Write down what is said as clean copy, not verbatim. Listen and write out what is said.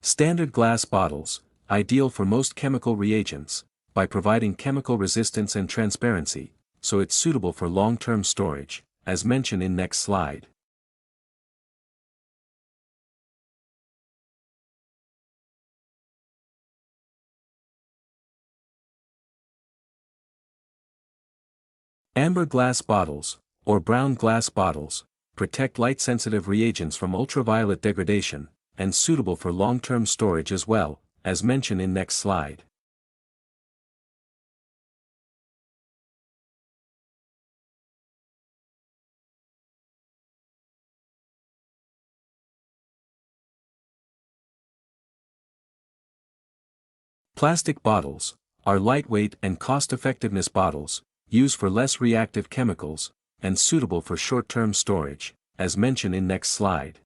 Standard glass bottles, ideal for most chemical reagents, by providing chemical resistance and transparency, so it's suitable for long-term storage, as mentioned in next slide. Amber glass bottles, or brown glass bottles, protect light-sensitive reagents from ultraviolet degradation, and suitable for long-term storage as well, as mentioned in next slide. Plastic bottles are lightweight and cost-effectiveness bottles, used for less reactive chemicals, and suitable for short-term storage, as mentioned in next slide.